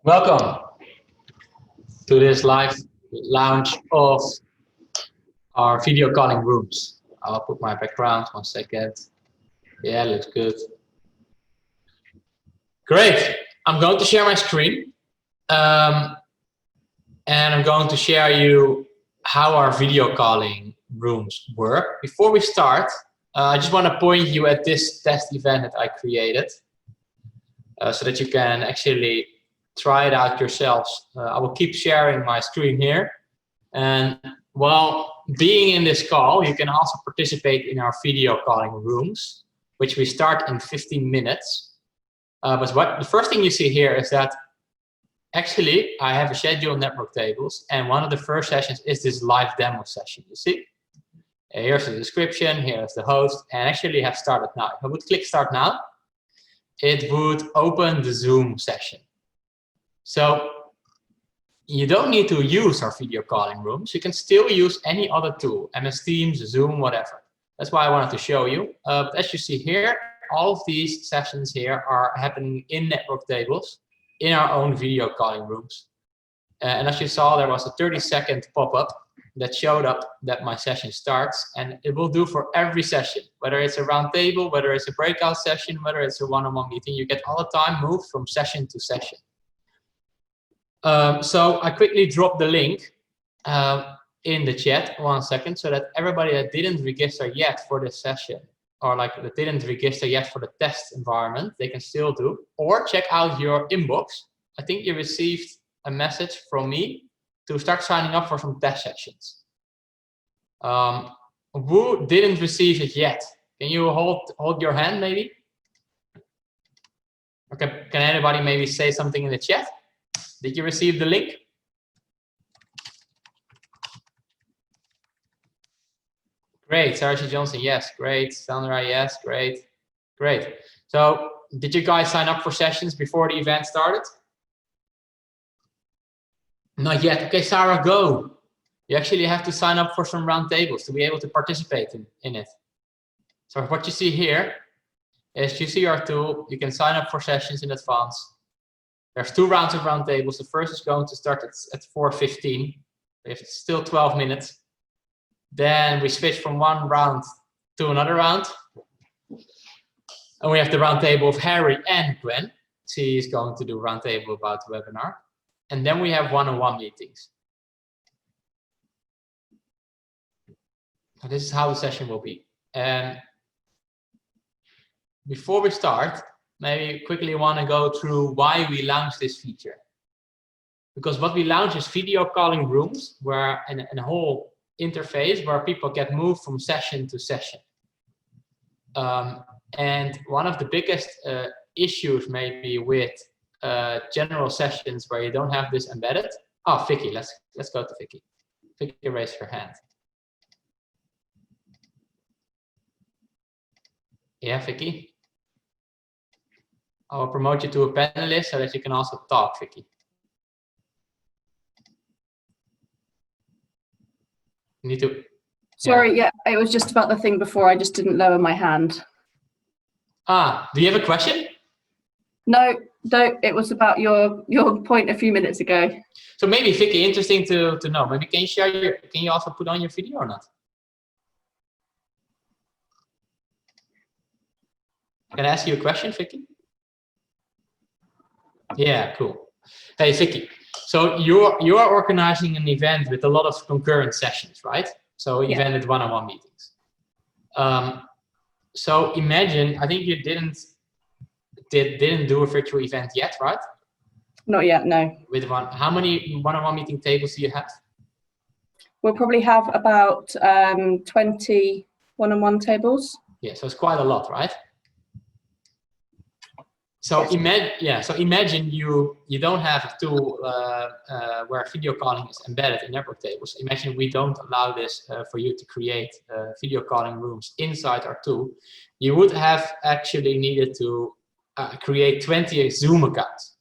Welcome to this live launch of our video calling rooms. I'll put my background 1 second. Yeah, looks good. Great. I'm going to share my screen. And I'm going to share you how our video calling rooms work. Before we start, I just want to point you at this test event that I created so that you can actually try it out yourselves. I will keep sharing my screen here. And while being in this call, you can also participate in our video calling rooms, which we start in 15 minutes. But the first thing you see here is that actually I have a schedule in NetworkTables, and one of the first sessions is this live demo session. You see? Here's the description, here's the host, and actually have started now. If I would click start now, it would open the Zoom session. So you don't need to use our video calling rooms. You can still use any other tool, MS Teams, Zoom, whatever. That's why I wanted to show you. As you see here, all of these sessions here are happening in NetworkTables in our own video calling rooms. And as you saw, there was a 30-second pop-up that showed up that my session starts, and it will do for every session, whether it's a roundtable, whether it's a breakout session, whether it's a one-on-one meeting. You get all the time moved from session to session. So I quickly dropped the link in the chat 1 second so that everybody that didn't register yet for this session, or like that didn't register yet for the test environment, they can still do, or check out your inbox. I think you received a message from me to start signing up for some test sessions. Who didn't receive it yet? Can you hold your hand maybe? Okay, can anybody maybe say something in the chat? Did you receive the link? Great, Sarah Johnson, yes, great. Sandra, yes, great, great. So did you guys sign up for sessions before the event started? Not yet. Okay, Sarah, go. You actually have to sign up for some roundtables to be able to participate in it. So what you see here is you see our tool. You can sign up for sessions in advance. There's 2 rounds of roundtables. The first is going to start at 4:15. It's still 12 minutes. Then we switch from one round to another round. And we have the roundtable of Harry and Gwen. She is going to do a roundtable about the webinar. And then we have one-on-one meetings. So this is how the session will be. And before we start, maybe quickly want to go through why we launched this feature. Because what we launched is video calling rooms, where in a whole interface where people get moved from session to session. And one of the biggest issues maybe with general sessions where you don't have this embedded. Oh, Vicky, let's go to Vicky. Vicky, raise your hand. Yeah, Vicky. I will promote you to a panelist so that you can also talk, Vicky. You need to. Sorry, yeah, it was just about the thing before. I just didn't lower my hand. Ah, do you have a question? No, it was about your point a few minutes ago. So maybe, Vicky, interesting to know. Maybe can you share can you also put on your video or not? Can I ask you a question, Vicky? Yeah, cool. Hey, Vicky. So you are organizing an event with a lot of concurrent sessions, right? So yeah. Event with one-on-one meetings. So imagine, I think you didn't do a virtual event yet, right? Not yet, no. With how many one-on-one meeting tables do you have? We'll probably have about 20 one-on-one tables. Yeah, so it's quite a lot, right? So imagine you don't have a tool where video calling is embedded in NetworkTables. Imagine we don't allow this for you to create video calling rooms inside our tool. You would have actually needed to create 20 Zoom accounts.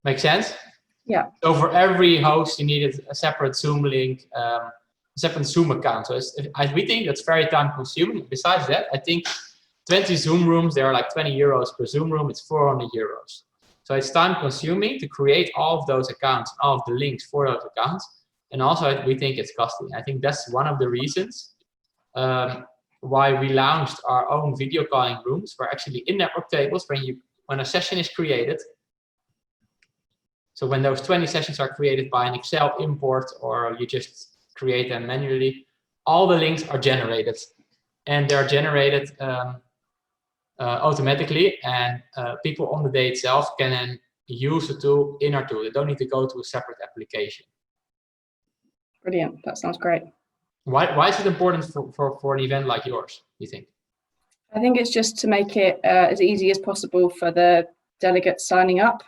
Make sense? Yeah. So for every host, you needed a separate Zoom link, a separate Zoom account. So we think that's very time consuming. Besides that, I think 20 Zoom rooms, they are like 20 euros per Zoom room. It's 400 euros. So it's time consuming to create all of those accounts, all of the links for those accounts. And also we think it's costly. I think that's one of the reasons why we launched our own video calling rooms, where actually in NetworkTables, when a session is created, so when those 20 sessions are created by an Excel import, or you just create them manually, all the links are generated, and they're generated automatically, and people on the day itself can then use the tool in our tool. They don't need to go to a separate application. Brilliant. That sounds great. Why is it important for an event like yours, you think? I think it's just to make it as easy as possible for the delegates signing up.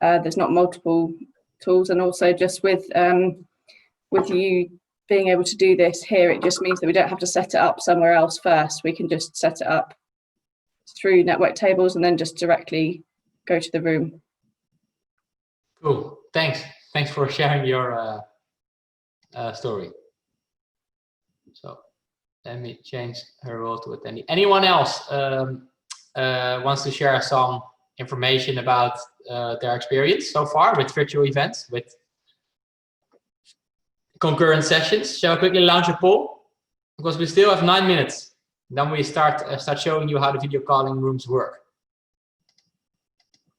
There's not multiple tools, and also just with you being able to do this here, it just means that we don't have to set it up somewhere else first. We can just set it up through NetworkTables and then just directly go to the room. Cool. Thanks for sharing your story. So let me change her role to attendee. Anyone else wants to share some information about their experience so far with virtual events, with concurrent sessions? Shall I quickly launch a poll? Because we still have 9 minutes. Then we start showing you how the video calling rooms work.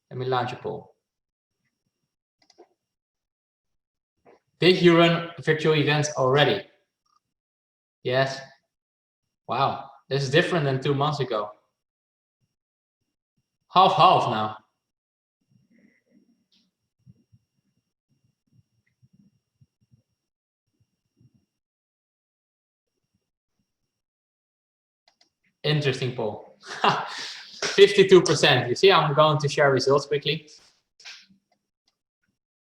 Let me launch a poll. Did you run virtual events already? Yes. Wow, this is different than 2 months ago. Half now. Interesting poll. 52%. You see, I'm going to share results quickly,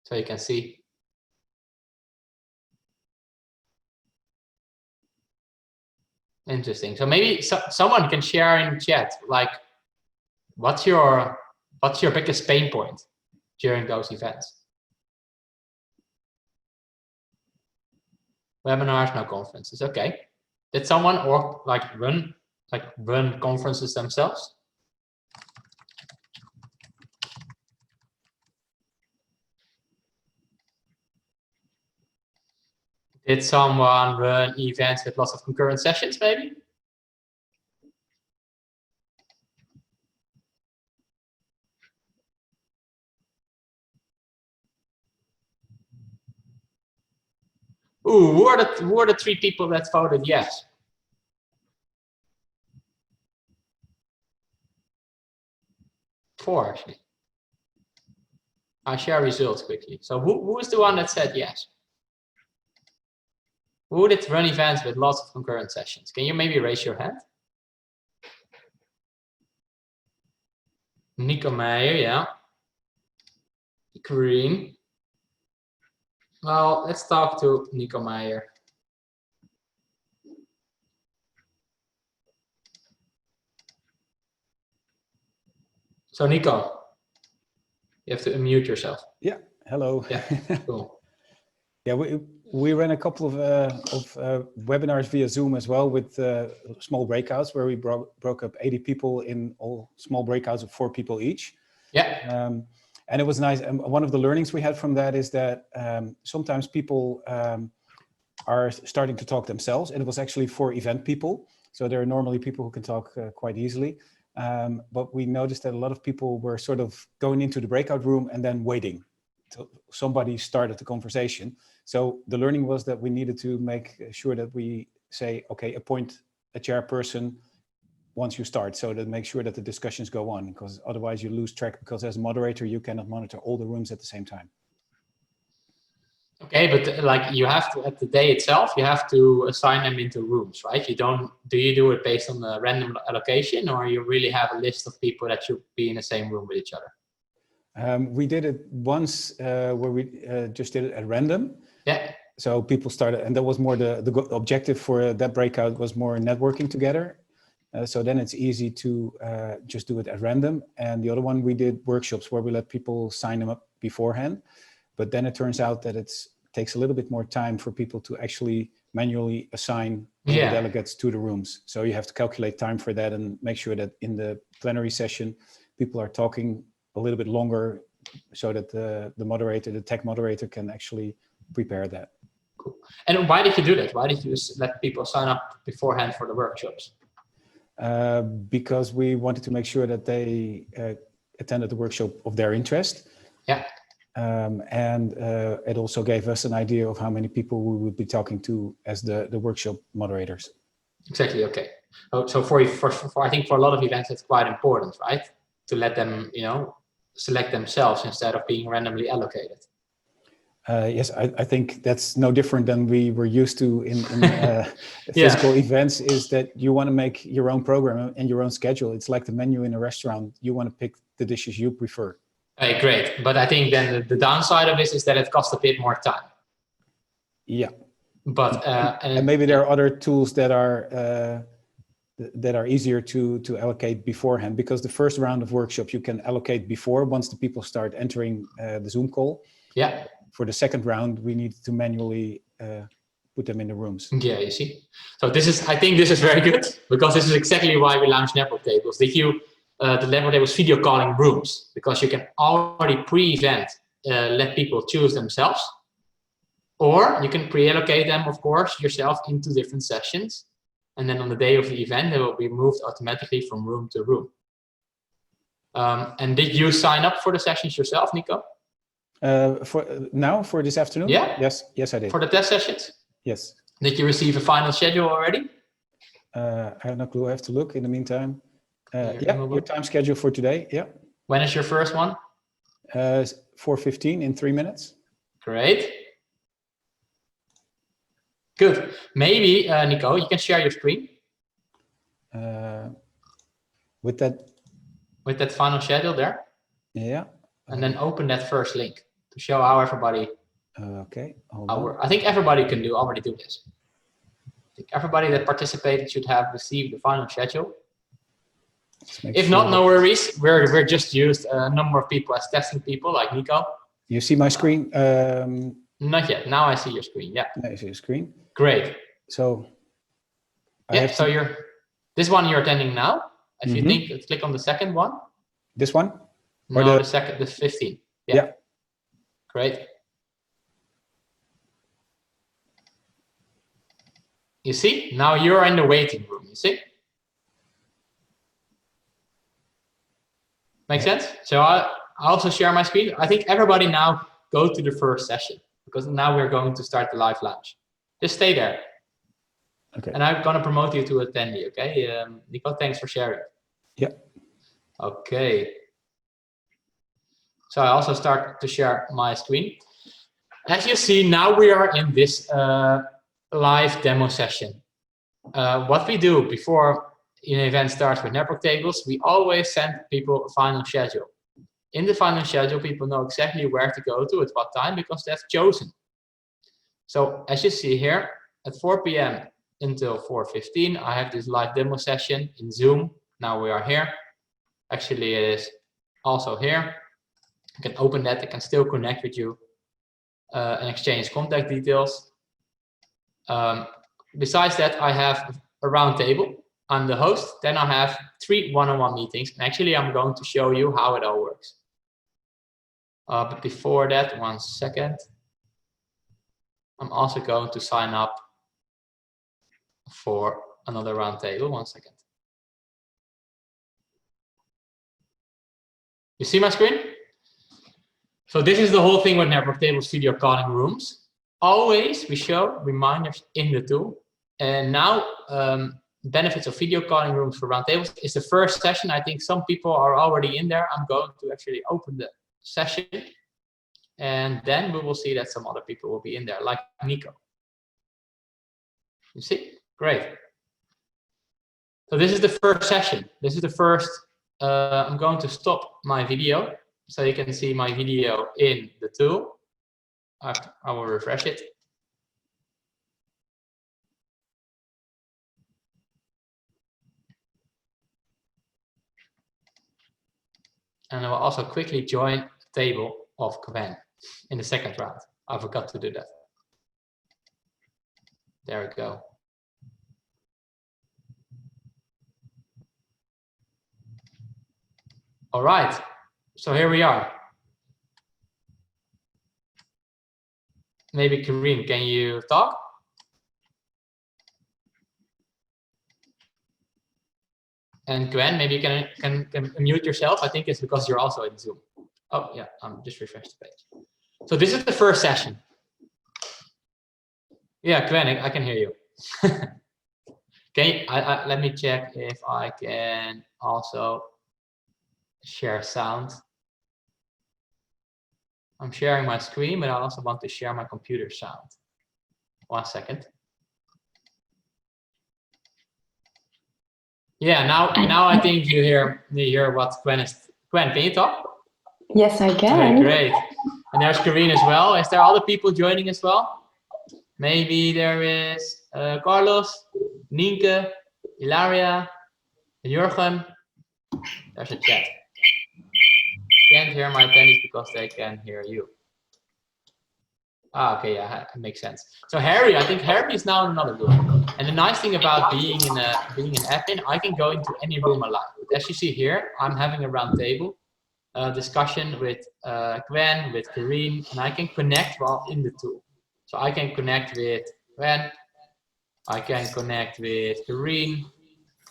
so you can see. Interesting. So maybe someone can share in chat, like, what's your biggest pain point during those events? Webinars, no conferences. Okay. Did someone run conferences themselves? Did someone run events with lots of concurrent sessions, maybe? Ooh, who are the 3 people that voted yes? Four, actually. I'll share results quickly. So who is the one that said yes? Who did run events with lots of concurrent sessions? Can you maybe raise your hand? Nico Meijer, yeah. Green. Well, let's talk to Nico Meijer. So Nico, you have to unmute yourself. Yeah, hello. Yeah, cool. Yeah, we ran a couple of webinars via Zoom as well, with small breakouts where we broke up 80 people in all small breakouts of 4 people each. Yeah. And it was nice. And one of the learnings we had from that is that sometimes people are starting to talk themselves, and it was actually for event people. So there are normally people who can talk quite easily. But we noticed that a lot of people were sort of going into the breakout room and then waiting till somebody started the conversation. So the learning was that we needed to make sure that we say, okay, appoint a chairperson once you start, so that make sure that the discussions go on, because otherwise you lose track, because as a moderator, you cannot monitor all the rooms at the same time. Okay, but like you have to, at the day itself, you have to assign them into rooms, right? Do you do it based on the random allocation, or you really have a list of people that should be in the same room with each other? We did it once where we just did it at random. Yeah. So people started, and that was more the objective for that breakout was more networking together. So then it's easy to just do it at random. And the other one, we did workshops where we let people sign them up beforehand. But then it turns out that it takes a little bit more time for people to actually manually assign the delegates to the rooms. So you have to calculate time for that and make sure that in the plenary session, people are talking a little bit longer so that the tech moderator can actually prepare that. Cool. And why did you do that? Why did you let people sign up beforehand for the workshops? Because we wanted to make sure that they attended the workshop of their interest. Yeah. And it also gave us an idea of how many people we would be talking to as the workshop moderators. Exactly. Okay. So for I think for a lot of events, it's quite important, right? To let them, select themselves instead of being randomly allocated. Yes, I think that's no different than we were used to in physical events, is that you want to make your own program and your own schedule. It's like the menu in a restaurant. You want to pick the dishes you prefer. Great. But I think then the downside of this is that it costs a bit more time. Yeah. But and maybe there are other tools that are easier to allocate beforehand, because the first round of workshops you can allocate before, once the people start entering the Zoom call. Yeah. For the second round, we need to manually put them in the rooms. Yeah, you see. So I think this is very good, because this is exactly why we launched NetworkTables. The NetworkTables video calling rooms, because you can already pre-event let people choose themselves, or you can pre-allocate them, of course, yourself into different sessions. And then on the day of the event, they will be moved automatically from room to room. And did you sign up for the sessions yourself, Nico? For this afternoon? Yeah. Yes, I did. For the test sessions? Yes. Did you receive a final schedule already? I have no clue. I have to look in the meantime. Your time schedule for today. Yeah. When is your first one? 4:15 in 3 minutes. Great. Good. Maybe, Nico, you can share your screen. With that final schedule there. Yeah. And then open that first link to show how everybody. Okay. I think everybody can already do this. I think everybody that participated should have received the final schedule. If not, no worries. We're just used a number of people as testing people, like Nico. You see my screen? Not yet. Now I see your screen. Yeah. Now you see your screen. Great. So. So this one you're attending now. If you think, click on the second one. This one? No, the 15. Yeah. Great. You see, now you're in the waiting room, you see? Make sense? So I also share my screen. I think everybody now go to the first session, because now we're going to start the live launch. Just stay there. Okay. And I'm going to promote you to attendee, okay? Nico, thanks for sharing. Yeah. Okay. So I also start to share my screen. As you see, now we are in this live demo session. What we do before an event starts with NetworkTables, we always send people a final schedule. In the final schedule, people know exactly where to go to at what time, because they've chosen. So as you see here, at 4 p.m. until 4:15, I have this live demo session in Zoom. Now we are here. Actually, it is also here. You can open that. It can still connect with you and exchange contact details. Besides that, I have a round table. I'm the host. Then I have 3 one-on-one meetings. And actually, I'm going to show you how it all works. But before that, 1 second. I'm also going to sign up for another round table. 1 second. You see my screen? So this is the whole thing with NetworkTables video calling rooms. Always we show reminders in the tool. And now benefits of video calling rooms for roundtables is the first session. I think some people are already in there. I'm going to actually open the session, and then we will see that some other people will be in there, like Nico. You see? Great. So this is the first session. This is the first. I'm going to stop my video so you can see my video in the tool. I will refresh it. And I will also quickly join the table of Krowden in the second round. I forgot to do that. There we go. All right. So here we are. Maybe Kareem, can you talk? And Gwen, maybe you can mute yourself. I think it's because you're also in Zoom. Oh yeah, just refresh the page. So this is the first session. Yeah, Gwen, I can hear you. Okay, let me check if I can also share sound. I'm sharing my screen, but I also want to share my computer sound. 1 second. Yeah, now I think you hear what Gwen is. Gwen, can you talk? Yes, I can. Okay, great. And there's Karine as well. Is there other people joining as well? Maybe there is Carlos, Nienke, Ilaria, Jurgen. There's a chat. Can't hear my attendees because they can hear you. Ah, okay, yeah, it makes sense. So Harry, I think Harry is now in another room. And the nice thing about being an admin, I can go into any room alive. But as you see here, I'm having a round table discussion with Gwen, with Karine, and I can connect while in the tool. So I can connect with Gwen, I can connect with Karine,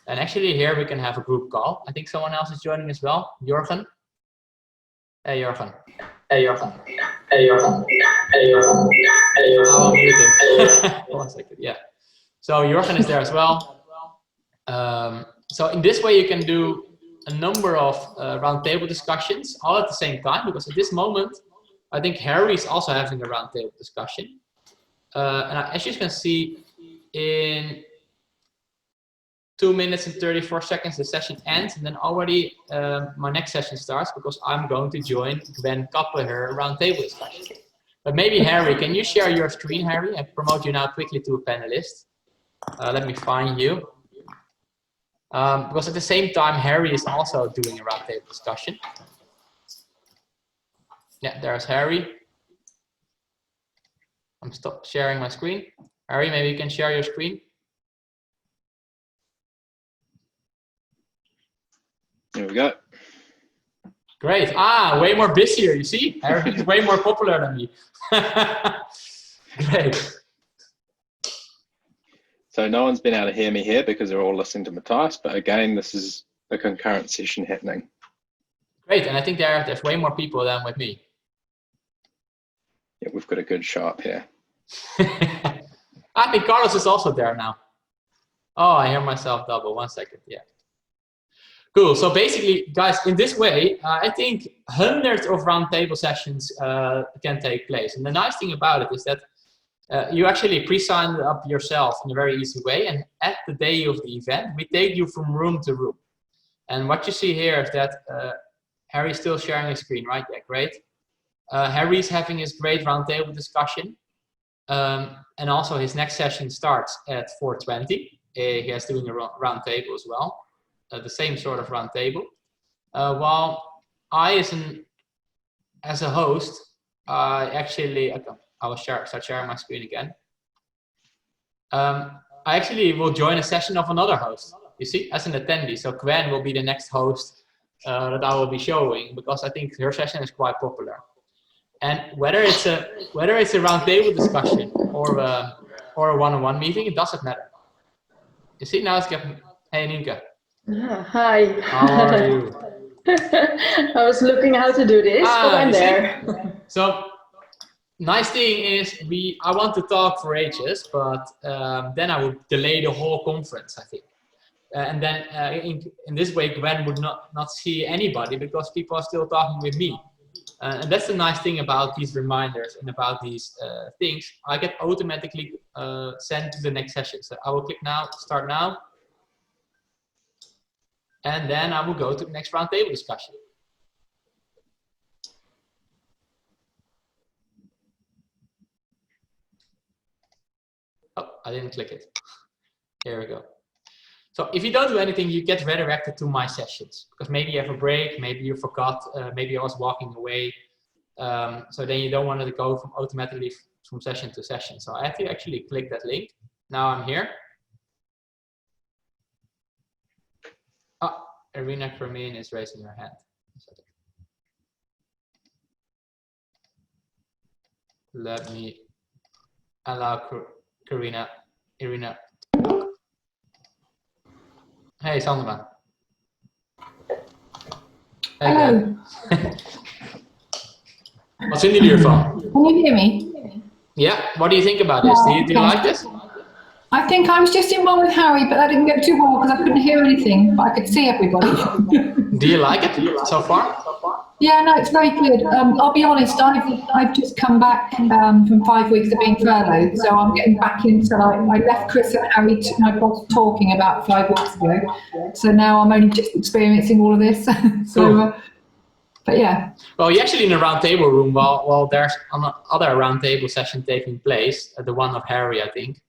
and actually here we can have a group call. I think someone else is joining as well. Jurgen. Hey, Jurgen. Hey, Jurgen. Hey, Jurgen. Hey, Jurgen. Hey, Jurgen. I'll mute him. 1 second, yeah. So Jurgen is there as well. So in this way you can do a number of roundtable discussions all at the same time, because at this moment I think Harry is also having a roundtable discussion. As you can see, in 2 minutes and 34 seconds the session ends, and then already my next session starts because I'm going to join Gwen Kappe her roundtable discussion. But maybe Harry, can you share your screen, Harry, and promote you now quickly to a panelist? Let me find you. Because at the same time, Harry is also doing a roundtable discussion. Yeah, there's Harry. I'm stop sharing my screen. Harry, maybe you can share your screen. There we go. Great. Ah, way more busier, you see? Harry's way more popular than me. Great. So no one's been able to hear me here because they're all listening to Matthijs, but again, this is a concurrent session happening. Great, and I think there's way more people than with me. Yeah, we've got a good show up here. I think Carlos is also there now. Oh, I hear myself double. 1 second, yeah. Cool, so basically, guys, in this way, I think hundreds of roundtable sessions can take place. And the nice thing about it is that you actually pre-sign up yourself in a very easy way, and at the day of the event, we take you from room to room. And what you see here is that Harry's still sharing his screen, right? Yeah, great. Harry's having his great roundtable discussion, and also his next session starts at 4:20. He is doing a roundtable as well, the same sort of roundtable. While I, as a host, actually, I will start sharing my screen again. I actually will join a session of another host, you see, as an attendee. So Gwen will be the next host that I will be showing, because I think her session is quite popular. And whether it's a roundtable discussion or a one-on-one meeting, it doesn't matter. You see, now it's getting. Hey, Nienke. Hi. How are you? I was looking how to do this, but I'm there. So, nice thing is I want to talk for ages, but then I would delay the whole conference, I think. And then in this way, Gwen would not see anybody because people are still talking with me. And that's the nice thing about these reminders and about these things. I get automatically sent to the next session. So I will click now, start now. And then I will go to the next roundtable discussion. Oh, I didn't click it. Here we go. So if you don't do anything, you get redirected to my sessions, because maybe you have a break, maybe you forgot, maybe I was walking away. So then you don't want to go automatically from session to session. So I have to actually click that link. Now I'm here. Oh, Irina Kramin is raising her hand. Let me allow Irina. Hey, Sandra. Hey, hello. What's in your phone? Can you hear me? Yeah. What do you think about this? Do you like this? I think I was just in one with Harry, but that didn't go too well because I couldn't hear anything, but I could see everybody. Do you like it so far? Yeah, no, it's very good. I'll be honest, I've just come back from 5 weeks of being furloughed, so I'm getting back into I left Chris and Harry, my boss, talking about 5 weeks ago, so now I'm only just experiencing all of this. So, cool. But yeah. Well, you're actually in a roundtable room while there's another roundtable session taking place, the one of Harry, I think.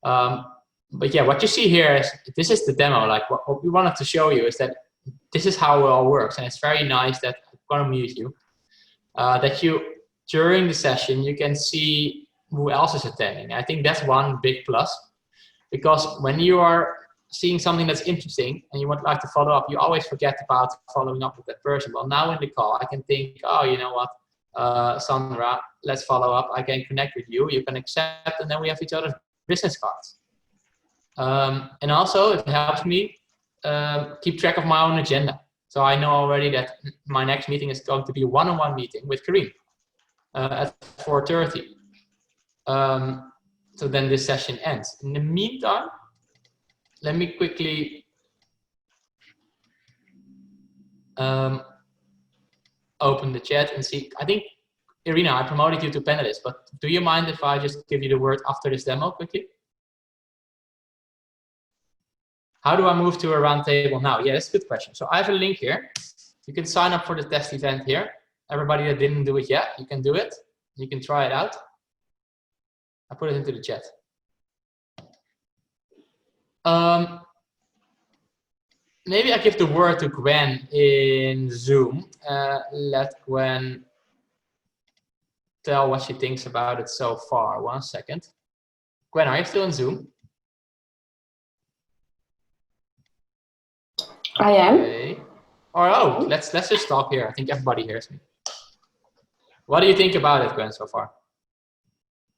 But yeah, what you see here is, this is the demo. Like what we wanted to show you is that this is how it all works. And it's very nice that I'm going to mute you, that you, during the session, you can see who else is attending. I think that's one big plus, because when you are seeing something that's interesting and you would like to follow up, you always forget about following up with that person. Well, now in the call, I can think, oh, you know what, Sandra, let's follow up. I can connect with you. You can accept, and then we have each other's business cards. And also, it helps me keep track of my own agenda. So I know already that my next meeting is going to be a one-on-one meeting with Kareem at 4:30. So then this session ends. In the meantime, let me quickly open the chat and see. I think, Irina, I promoted you to panelist, but do you mind if I just give you the word after this demo quickly? How do I move to a roundtable now? Yeah, that's a good question. So I have a link here. You can sign up for the test event here. Everybody that didn't do it yet, you can do it. You can try it out. I put it into the chat. Maybe I give the word to Gwen in Zoom. Let Gwen tell what she thinks about it so far. 1 second. Gwen, are you still in Zoom? I am. Okay. Oh, let's just stop here. I think everybody hears me. What do you think about it, Gwen, so far?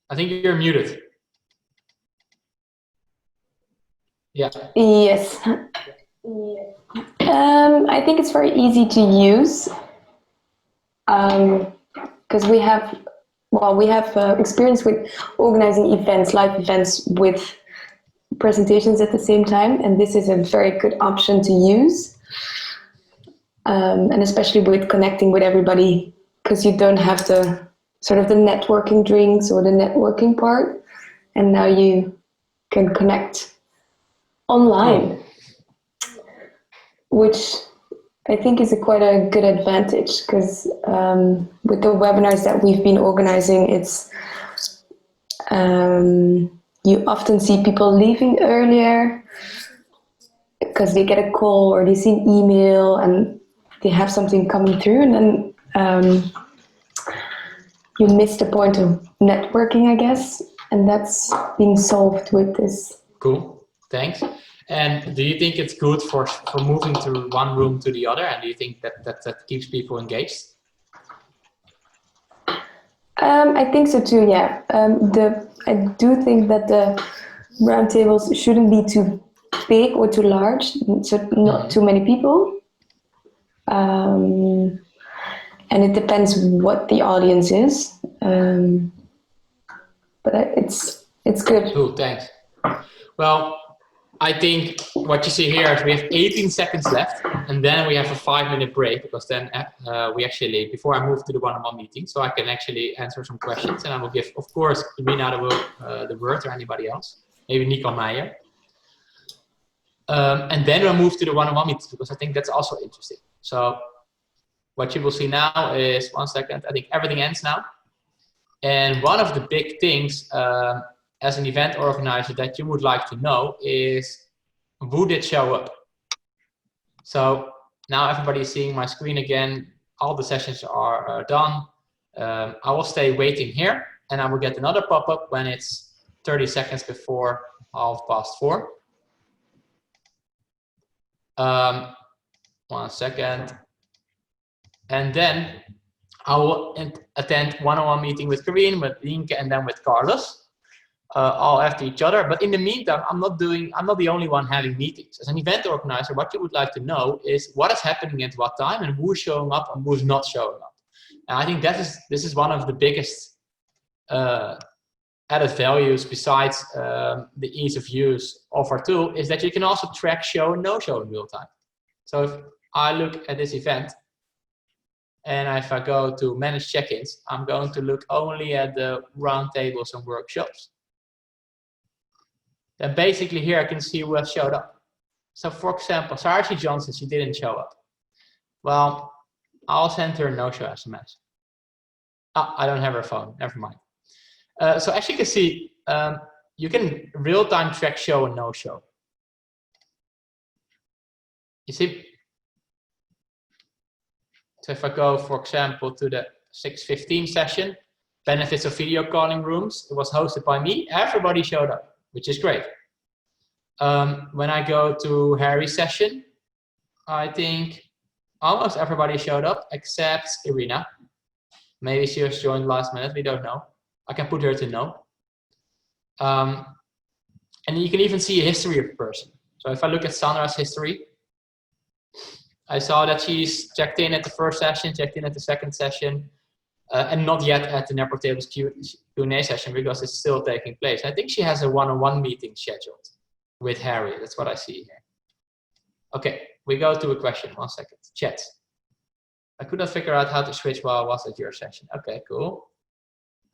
I think you're muted. Yeah. Yes. I think it's very easy to use because we have experience with organizing events, live events with presentations at the same time, and this is a very good option to use, and especially with connecting with everybody, because you don't have the sort of the networking drinks or the networking part, and now you can connect online, which I think is quite a good advantage, because with the webinars that we've been organizing, it's you often see people leaving earlier because they get a call or they see an email and they have something coming through, and then you miss the point of networking, I guess, and that's being solved with this. Cool, thanks. And do you think it's good for moving to one room to the other? And do you think that keeps people engaged? I think so too, yeah. I do think that the roundtables shouldn't be too big or too large, so not too many people. And it depends what the audience is. But it's good. Cool, thanks. Well, I think what you see here is we have 18 seconds left, and then we have a 5-minute break, because then we actually, before I move to the one-on-one meeting, so I can actually answer some questions, and I will give, of course, Irina the word, or anybody else, maybe Nico Meijer. And then we'll move to the one-on-one meetings, because I think that's also interesting. So what you will see now is, 1 second, I think everything ends now. And one of the big things as an event organizer that you would like to know is who did show up. So now everybody is seeing my screen again. All the sessions are done. I will stay waiting here, and I will get another pop-up when it's 30 seconds before 4:30. 1 second. And then I will attend one-on-one meeting with Corinne, with Linke, and then with Carlos, all after each other. But in the meantime, I'm not the only one having meetings. As an event organizer, what you would like to know is what is happening at what time and who's showing up and who's not showing up. And I think this is one of the biggest added values besides the ease of use of our tool, is that you can also track show and no show in real time. So if I look at this event, and if I go to manage check-ins, I'm going to look only at the roundtables and workshops. Then basically here I can see who has showed up. So for example, Sarchi Johnson, she didn't show up. Well, I'll send her a no-show SMS. Oh, I don't have her phone, never mind. So as you can see, you can real-time track show and no-show. You see? So if I go, for example, to the 6:15 session, benefits of video calling rooms, it was hosted by me, everybody showed up, which is great. When I go to Harry's session, I think almost everybody showed up except Irina. Maybe she was joined last minute, we don't know. I can put her to no. And you can even see a history of the person. So if I look at Sandra's history, I saw that she's checked in at the first session, checked in at the second session, and not yet at the NetworkTables Q&A session because it's still taking place. I think she has a one-on-one meeting scheduled with Harry. That's what I see here. Okay, we go to a question. 1 second. Chat. I could not figure out how to switch while I was at your session. Okay, cool.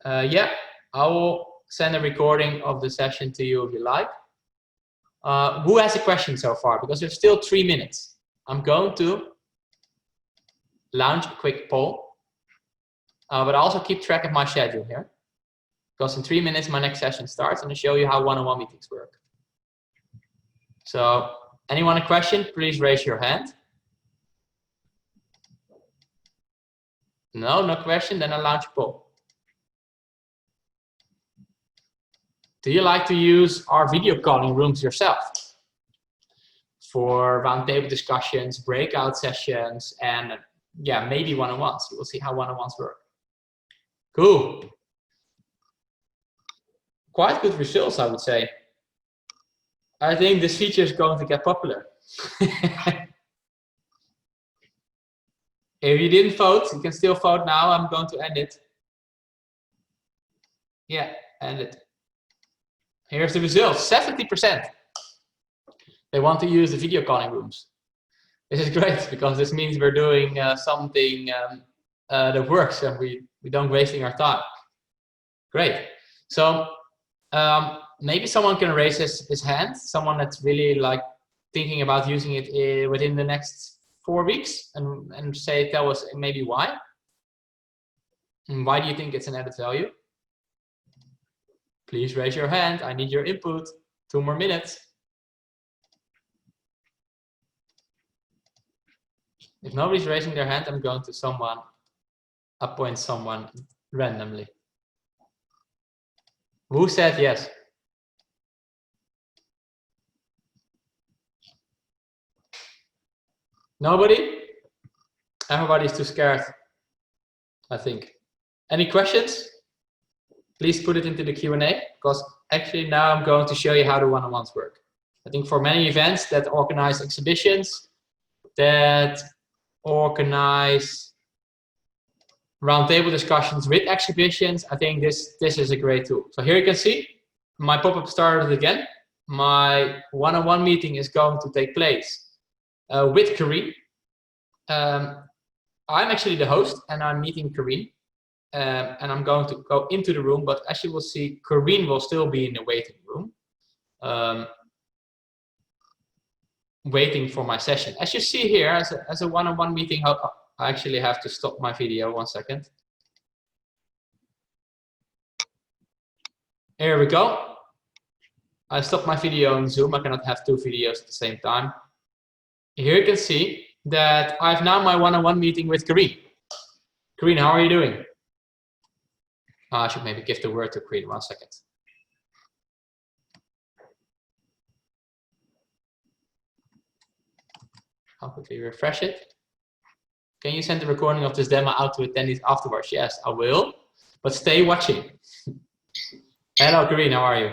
Yeah, I will send a recording of the session to you if you like. Who has a question so far? Because there's still 3 minutes. I'm going to launch a quick poll, but I also keep track of my schedule here, because in 3 minutes my next session starts and I'll show you how one-on-one meetings work. So, anyone a question? Please raise your hand. No, no question. Then I'll launch a poll. Do you like to use our video calling rooms yourself for roundtable discussions, breakout sessions, and yeah, maybe one-on-ones? We'll see how one-on-ones work. Cool. Quite good results, I would say. I think this feature is going to get popular. If you didn't vote, you can still vote now. I'm going to end it. Yeah, end it. Here's the results. 70%. They want to use the video calling rooms. This is great because this means we're doing something that works and we don't wasting our time. Great. So maybe someone can raise his hand. Someone that's really like thinking about using it within the next 4 weeks and tell us maybe why. And why do you think it's an added value? Please raise your hand. I need your input. 2 more minutes. If nobody's raising their hand, I'm going to appoint someone randomly. Who said yes? Nobody? Everybody's too scared, I think. Any questions? Please put it into the Q&A, because actually now I'm going to show you how the one-on-ones work. I think for many events that organize exhibitions, that organize roundtable discussions with exhibitions, I think this is a great tool. So here you can see my pop-up started again. My one-on-one meeting is going to take place with Corinne. I'm actually the host and I'm meeting Corinne. And I'm going to go into the room, but as you will see, Corinne will still be in the waiting room, waiting for my session. As you see here, as a one-on-one meeting, I actually have to stop my video 1 second. Here we go. I stopped my video in Zoom. I cannot have 2 videos at the same time. Here you can see that I've now my one-on-one meeting with Corinne. Corinne, how are you doing? I should maybe give the word to Corinne 1 second. I'll quickly refresh it. Can you send the recording of this demo out to attendees afterwards? Yes, I will, but stay watching. Hello, Karine, how are you?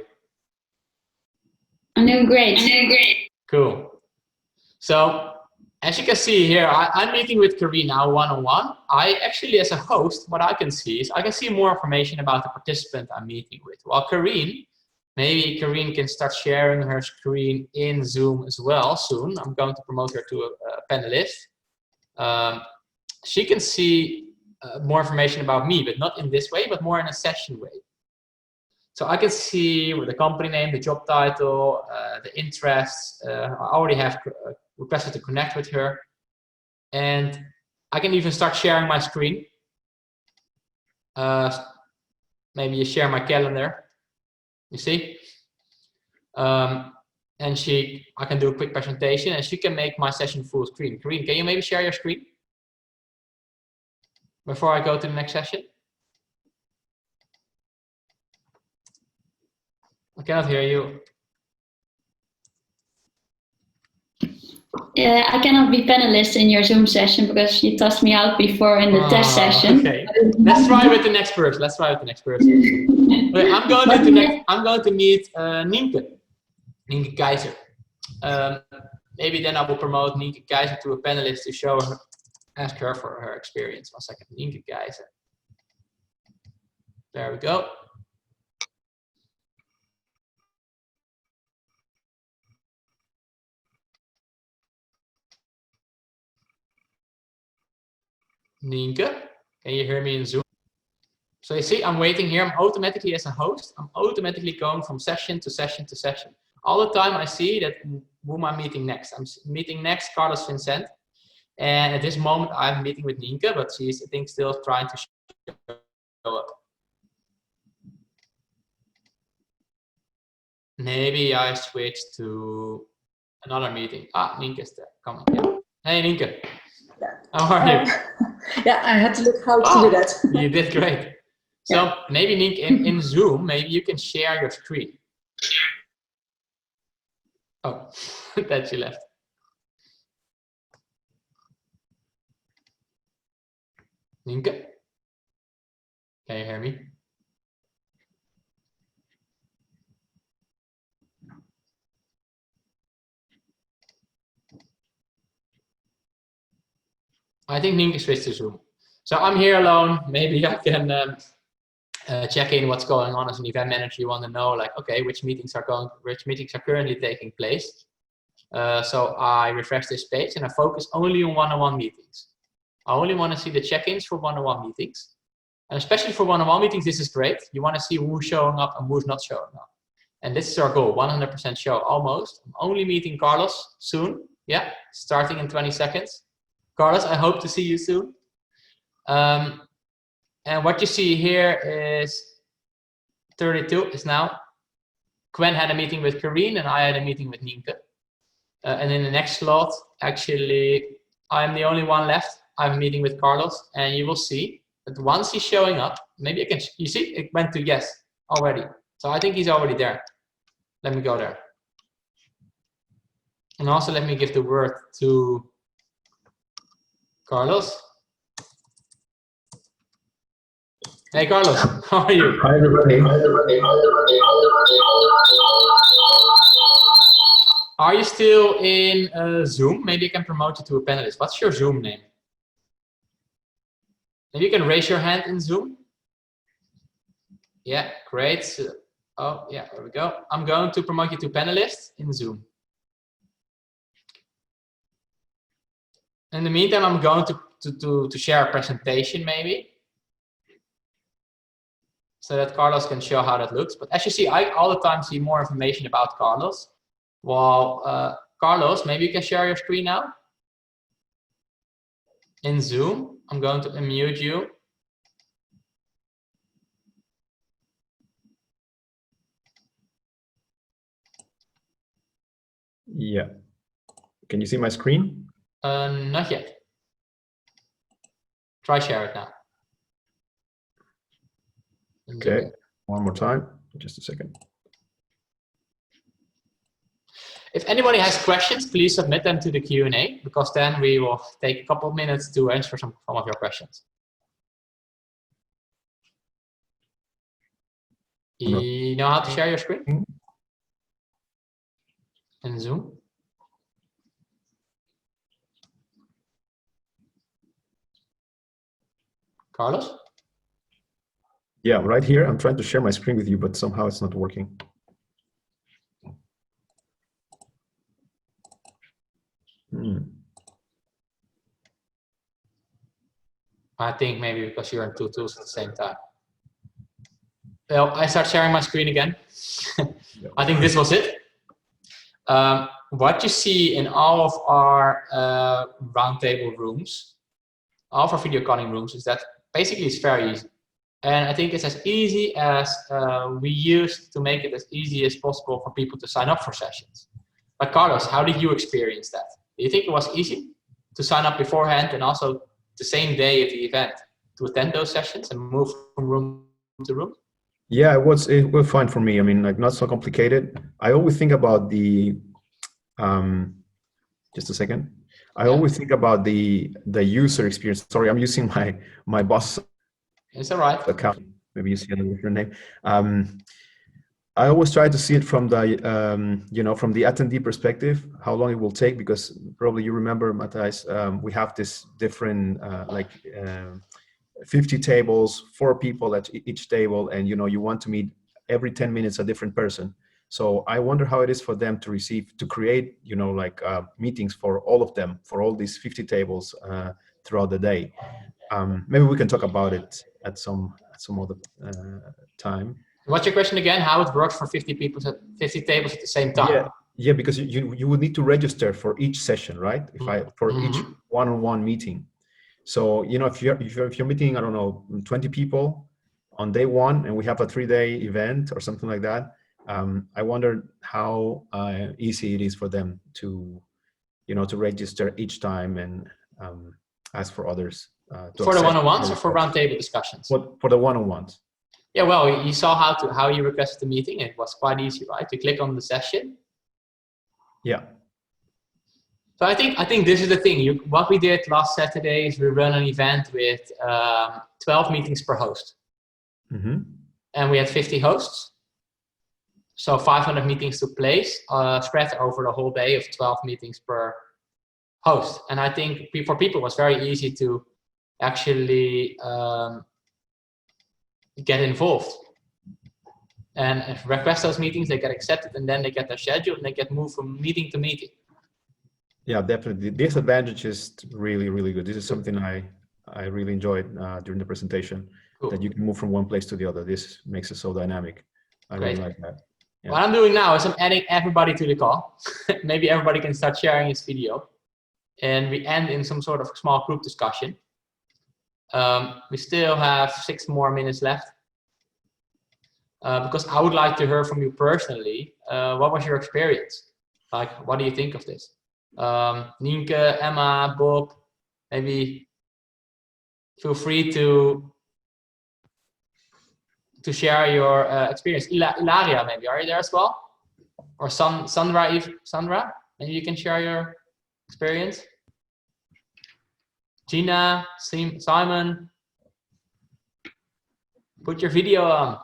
I'm doing great. Cool. So, as you can see here, I'm meeting with Karine now one-on-one. I actually, as a host, what I can see is I can see more information about the participant I'm meeting with. While Karine, maybe Karine can start sharing her screen in Zoom as well soon. I'm going to promote her to a panelist. She can see more information about me, but not in this way, but more in a session way. So I can see with the company name, the job title, the interests. I already have requested to connect with her. And I can even start sharing my screen. Maybe you share my calendar. You see? And I can do a quick presentation and she can make my session full screen. Karine, can you maybe share your screen before I go to the next session? I cannot hear you. I cannot be panelist in your Zoom session because you tossed me out before in the test session. Okay, let's try with the next person. Okay, I'm going to meet Nienke Keizer. Maybe then I will promote Nienke Keizer to a panelist to show her, ask her for her experience. 1 second, Nienke Keizer. There we go. Nienke, can you hear me in Zoom? So you see, I'm waiting here. I'm automatically, as a host, I'm automatically going from session to session to session. All the time I see that whom I'm meeting next. I'm meeting next Carlos Vincent. And at this moment, I'm meeting with Nienke, but she's, I think, still trying to show up. Maybe I switch to another meeting. Ah, Nienke's there. Come on. Yeah. Hey, Nienke. How are you? Yeah, I had to look how to do that. You did great. So maybe Nienke, in Zoom, maybe you can share your screen. Oh, that she left. Nienke, can you hear me? I think Nienke switched to Zoom. So I'm here alone. Maybe I can check in what's going on as an event manager. You want to know, like, okay, which meetings are currently taking place. So I refresh this page and I focus only on one-on-one meetings. I only want to see the check-ins for one-on-one meetings. And especially for one-on-one meetings, this is great. You want to see who's showing up and who's not showing up. And this is our goal, 100% show, almost. I'm only meeting Carlos soon. Yeah, starting in 20 seconds. Carlos, I hope to see you soon. And what you see here is 32 is now. Gwen had a meeting with Karine and I had a meeting with Nienke. And in the next slot, actually, I'm the only one left. I'm meeting with Carlos, and you will see that once he's showing up, maybe I can, you see, it went to yes already. So I think he's already there. Let me go there. And also let me give the word to Carlos. Hey, Carlos, how are you? Hi, everybody. Are you still in Zoom? Maybe I can promote you to a panelist. What's your Zoom name? Maybe you can raise your hand in Zoom. Yeah, great. So, oh, yeah, there we go. I'm going to promote you to panelist in Zoom. In the meantime, I'm going to share a presentation maybe, so that Carlos can show how that looks. But as you see, I all the time see more information about Carlos. Well, Carlos, maybe you can share your screen now in Zoom. I'm going to unmute you. Yeah. Can you see my screen? Not yet. Try share it now. Okay, one more time, just a second. If anybody has questions, please submit them to the Q&A, because then we will take a couple of minutes to answer some of your questions. You know how to share your screen? In Zoom? Carlos? Yeah, right here. I'm trying to share my screen with you, but somehow it's not working. I think maybe because you're in two tools at the same time. Well, I start sharing my screen again. I think this was it. What you see in all of our roundtable rooms, all of our video calling rooms, is that basically it's very easy. And I think it's as easy as we used to make it as easy as possible for people to sign up for sessions. But Carlos, how did you experience that? Do you think it was easy to sign up beforehand and also the same day of the event to attend those sessions and move from room to room? Yeah, it was fine for me. I mean, like, not so complicated. I always think about the, just a second. I always think about the user experience. Sorry, I'm using my boss. It's all right. Account. Maybe you see a different name. I always try to see it from the, you know, from the attendee perspective, how long it will take, because probably you remember, Matthijs, we have this different, 50 tables, 4 people at each table, and, you know, you want to meet every 10 minutes a different person. So I wonder how it is for them to create, you know, like meetings for all of them, for all these 50 tables throughout the day. Maybe we can talk about it at some other time. What's your question again? How it works for 50 tables at the same time? Yeah, because you would need to register for each session, right? Each one-on-one meeting. So, you know, if you're meeting, I don't know, 20 people on day 1, and we have a 3-day event or something like that, I wonder how easy it is for them to, you know, to register each time and ask for others. For the one-on-ones or for roundtable discussions? For the one-on-ones. Yeah, well, you saw how you requested the meeting. It was quite easy, right? You click on the session. Yeah. So I think this is the thing. What we did last Saturday is we run an event with 12 meetings per host. And we had 50 hosts. So 500 meetings took place, spread over the whole day of 12 meetings per host. And I think for people it was very easy to actually get involved and request those meetings. They get accepted, and then they get their schedule, and they get moved from meeting to meeting. Yeah, definitely. This advantage is really, really good. This is something I really enjoyed during the presentation. Cool. That you can move from one place to the other. This makes it so dynamic. I really like that. Yeah. What I'm doing now is I'm adding everybody to the call. Maybe everybody can start sharing his video, and we end in some sort of small group discussion. We still have 6 more minutes left. Because I would like to hear from you personally. What was your experience? Like, what do you think of this? Nienke, Emma, Bob, maybe feel free to share your experience. Ilaria, maybe, are you there as well? Or Sandra, maybe you can share your experience. Gina, Simon, put your video on.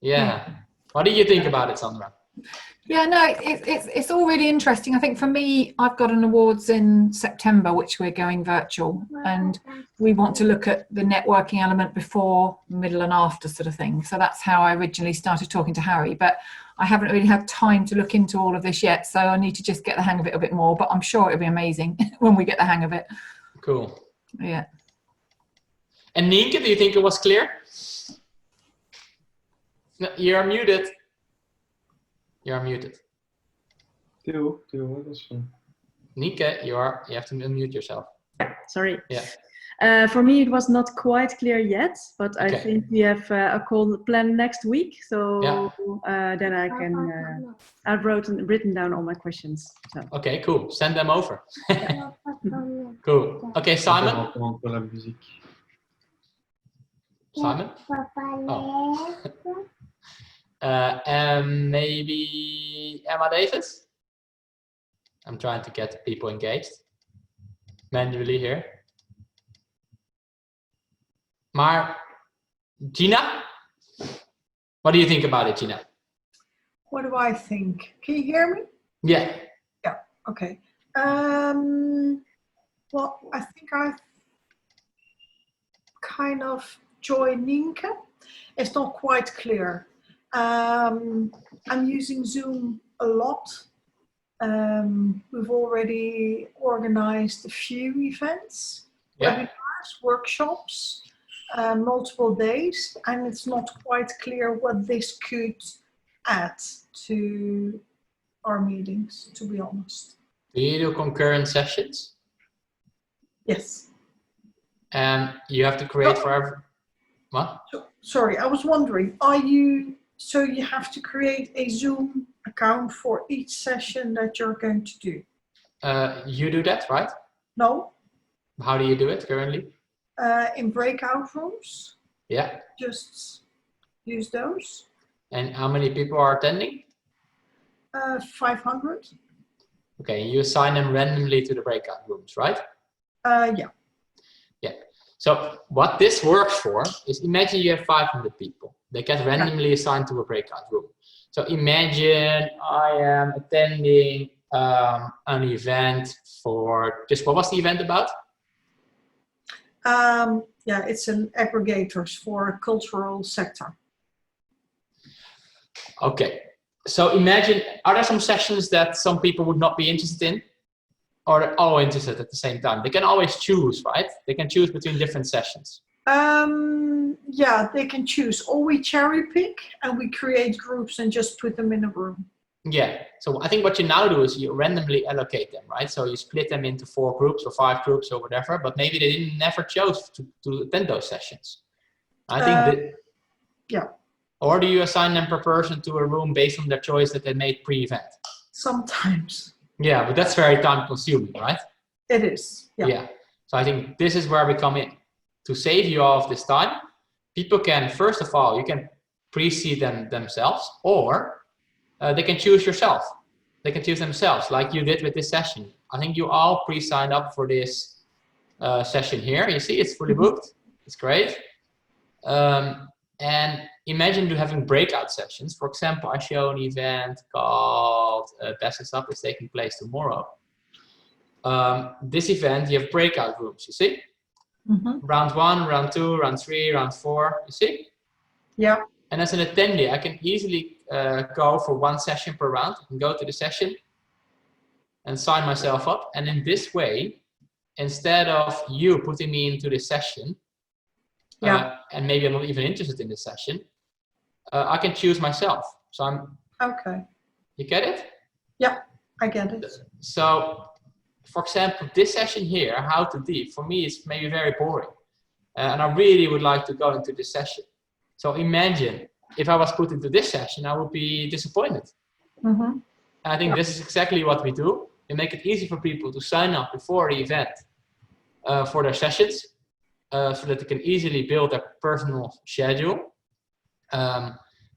Yeah. What do you think about it, Sandra? Yeah, no, it's all really interesting. I think for me, I've got an awards in September, which we're going virtual, and we want to look at the networking element before, middle and after sort of thing. So that's how I originally started talking to Harry, but I haven't really had time to look into all of this yet. So I need to just get the hang of it a bit more, but I'm sure it'll be amazing when we get the hang of it. Cool. Yeah. And Nienke, do you think it was clear? No, you're muted. You're muted. Nienke, you have to unmute yourself. Sorry. Yeah. For me, it was not quite clear yet, but I think we have a call planned next week. So then I can. I've written down all my questions. So. Okay, cool. Send them over. Cool. Okay, Simon. Simon. Oh. And maybe Emma Davis. I'm trying to get people engaged manually here. Maar Gina, what do you think about it, Gina? What do I think? Can you hear me? Yeah. Yeah. Okay. Well, I think I've kind of joined Nienke. It's not quite clear. I'm using Zoom a lot. We've already organized a few events, webinars, workshops, multiple days, and it's not quite clear what this could add to our meetings, to be honest. Do you do concurrent sessions? Yes. And you have to create for every... What? Sorry, I was wondering, so you have to create a Zoom account for each session that you're going to do? You do that, right? No. How do you do it currently? In breakout rooms. Yeah. Just use those. And how many people are attending? 500. Okay, you assign them randomly to the breakout rooms, right? Yeah. Yeah. So what this works for is, imagine you have 500 people. They get randomly assigned to a breakout room. So imagine I am attending an event for, just what was the event about? Yeah, it's an aggregators for a cultural sector. Okay. So imagine, are there some sessions that some people would not be interested in? Or they're all interested at the same time? They can always choose, right? They can choose between different sessions. Yeah, they can choose. Or we cherry pick and we create groups and just put them in a room. Yeah. So I think what you now do is you randomly allocate them, right? So you split them into 4 groups or 5 groups or whatever, but maybe they never chose to attend those sessions. I think yeah. Or do you assign them per person to a room based on their choice that they made pre-event? Sometimes. Yeah, but that's very time consuming, right? It is. Yeah. Yeah. So I think this is where we come in. To save you all of this time, people can, first of all, you can pre-seed them themselves, or they can choose yourself. They can choose themselves, like you did with this session. I think you all pre-signed up for this session here. You see, it's fully booked. It's great. And imagine you having breakout sessions. For example, I show an event called Best Up is taking place tomorrow. This event, you have breakout rooms, you see? Round 1, round 2, round 3, round 4, you see? Yeah. And as an attendee, I can easily go for 1 session per round. I can go to the session and sign myself up. And in this way, instead of you putting me into this session, and maybe I'm not even interested in this session, I can choose myself. So I'm... Okay. You get it? Yeah, I get it. So, for example, this session here, how to deep, for me it's maybe very boring. And I really would like to go into this session. So imagine if I was put into this session, I would be disappointed. And I think this is exactly what we do. We make it easy for people to sign up before the event for their sessions, so that they can easily build their personal schedule.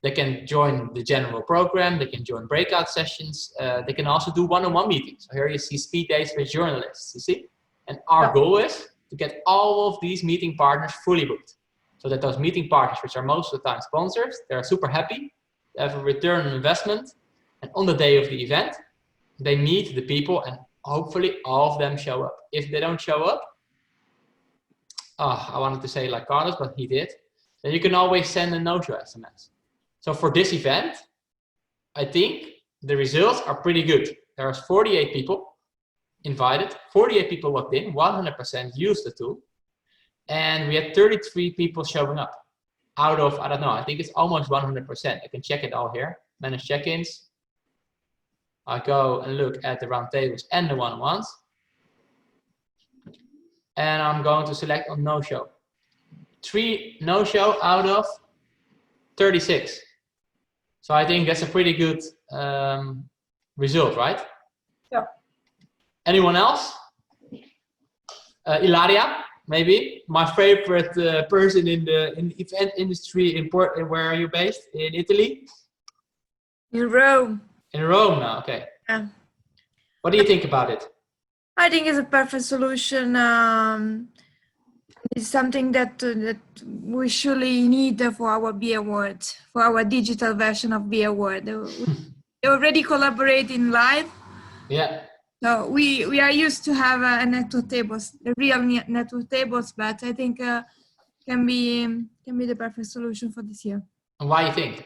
They can join the general program, they can join breakout sessions, they can also do one-on-one meetings. So here you see speed dates with journalists, you see? And our goal is to get all of these meeting partners fully booked. So that those meeting partners, which are most of the time sponsors, they're super happy, they have a return on investment, and on the day of the event, they meet the people and hopefully all of them show up. If they don't show up, I wanted to say like Carlos, but he did, then you can always send a no-show SMS. So for this event, I think the results are pretty good. There are 48 people invited, 48 people logged in, 100% used the tool, and we had 33 people showing up out of, I don't know, I think it's almost 100%. I can check it all here, manage check-ins. I go and look at the roundtables and the one-on-ones. And I'm going to select on no-show. 3 no-show out of 36. So I think that's a pretty good result, right? Yeah. Anyone else? Ilaria, maybe my favorite person in the event industry. Where are you based? In Italy? In Rome. In Rome now, okay. Yeah. What do you think about it? I think it's a perfect solution. It's something that we surely need for our Be Award, for our digital version of Be Award. We already collaborate in live. Yeah. So we are used to have a network tables, the real network tables, but I think can be the perfect solution for this year. And why you think?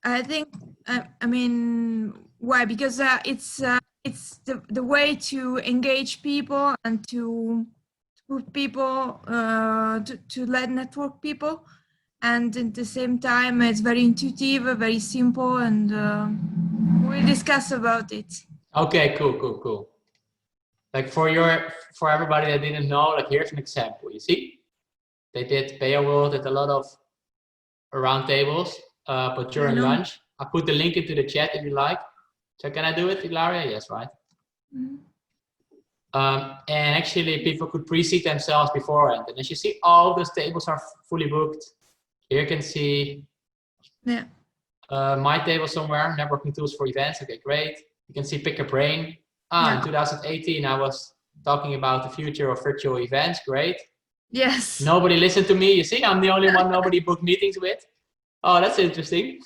I think I mean why? Because it's the way to engage people and to put people to let network people, and at the same time it's very intuitive, very simple, and we'll discuss about it. Okay, cool. Like for everybody that didn't know, like here's an example. You see, they did Beowulf, did a lot of roundtables, but during lunch, I put the link into the chat if you like. So can I do it, Ilaria? Yes, right. Mm-hmm. And actually, people could pre-seat themselves beforehand. And as you see, all those tables are fully booked. Here you can see my table somewhere, networking tools for events. Okay, great. You can see Pick a Brain. In 2018, I was talking about the future of virtual events. Great. Yes. Nobody listened to me. You see, I'm the only one nobody booked meetings with. Oh, that's interesting.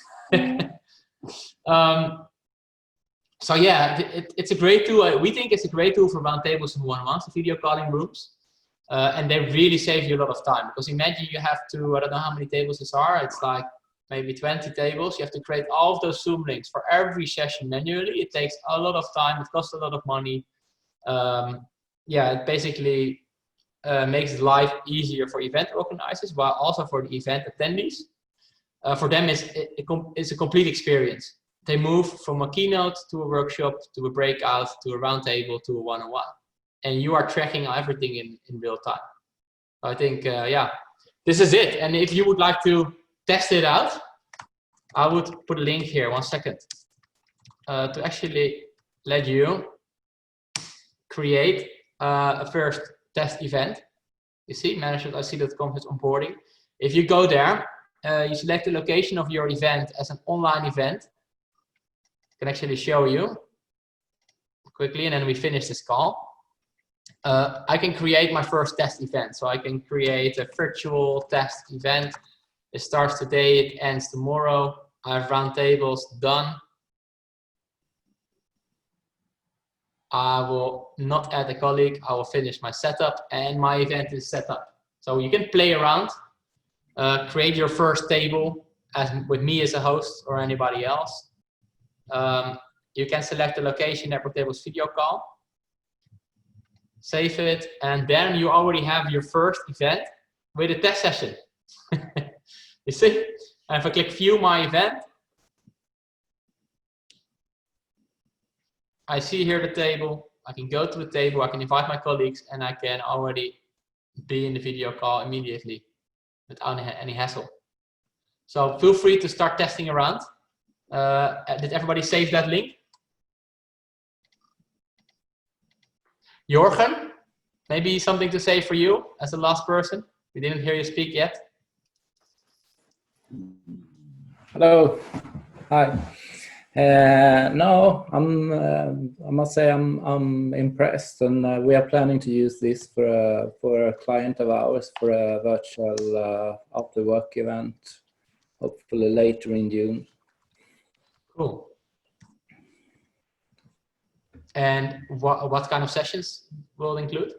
So yeah, it's a great tool. We think it's a great tool for roundtables and one-on-ones, video calling rooms. And they really save you a lot of time, because imagine you have to, I don't know how many tables this are. It's like maybe 20 tables. You have to create all of those Zoom links for every session manually. It takes a lot of time. It costs a lot of money. Yeah, it basically makes life easier for event organizers, while also for the event attendees. For them, it's a complete experience. They move from a keynote to a workshop, to a breakout, to a roundtable, to a one-on-one. And you are tracking everything in real time. I think, yeah, this is it. And if you would like to test it out, I would put a link here, 1 second, to actually let you create a first test event. You see, manage.ic.com/conference onboarding. If you go there, you select the location of your event as an online event. I can actually show you quickly, and then we finish this call. I can create my first test event. So I can create a virtual test event. It starts today, it ends tomorrow. I have roundtables done. I will not add a colleague. I will finish my setup, and my event is set up. So you can play around, create your first table with me as a host or anybody else. You can select the location, NetworkTables video call, save it, and then you already have your first event with a test session. You see? And if I click view my event, I see here the table. I can go to the table, I can invite my colleagues, and I can already be in the video call immediately without any hassle. So feel free to start testing around. Did everybody save that link? Jorgen, maybe something to say for you as the last person? We didn't hear you speak yet. Hello. Hi. No, I must say I'm impressed, and we are planning to use this for a client of ours for a virtual after work event, hopefully later in June. Cool. And what kind of sessions will it include?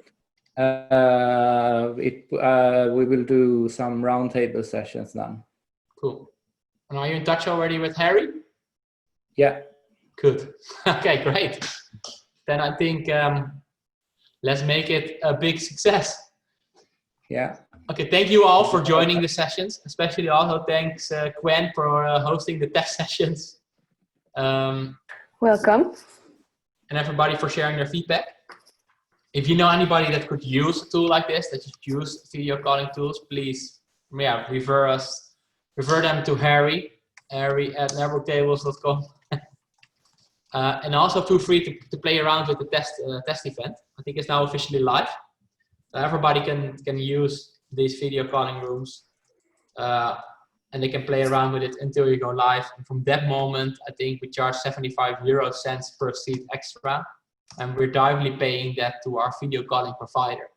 We will do some roundtable sessions now. Cool. And are you in touch already with Harry? Yeah. Good. Okay, great. Then I think let's make it a big success. Yeah. Okay, thank you all for joining the sessions. Especially also thanks Gwen for hosting the test sessions. Welcome. And everybody for sharing their feedback. If you know anybody that could use a tool like this, that just use video calling tools, please, yeah, refer them to Harry at networktables.com. And also feel free to play around with the test event. I think it's now officially live. Everybody can use these video calling rooms and they can play around with it until you go live. And from that moment, I think we charge 75 € per seat extra, and we're directly paying that to our video calling provider.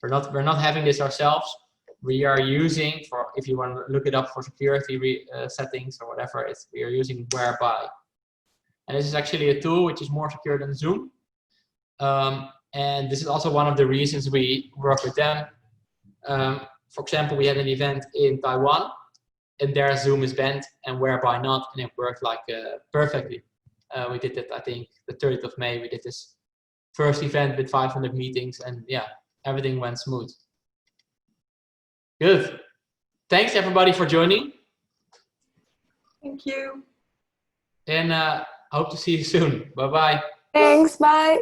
We're not having this ourselves. We are using, for if you want to look it up for security settings or whatever, we are using Whereby. And this is actually a tool which is more secure than Zoom. And this is also one of the reasons we work with them. For example, we had an event in Taiwan, and there Zoom is banned and Whereby not, and it worked like perfectly. We did it, I think, the 30th of May. We did this first event with 500 meetings, and yeah, everything went smooth. Good. Thanks everybody for joining. Thank you. And hope to see you soon. Bye-bye. Thanks, bye.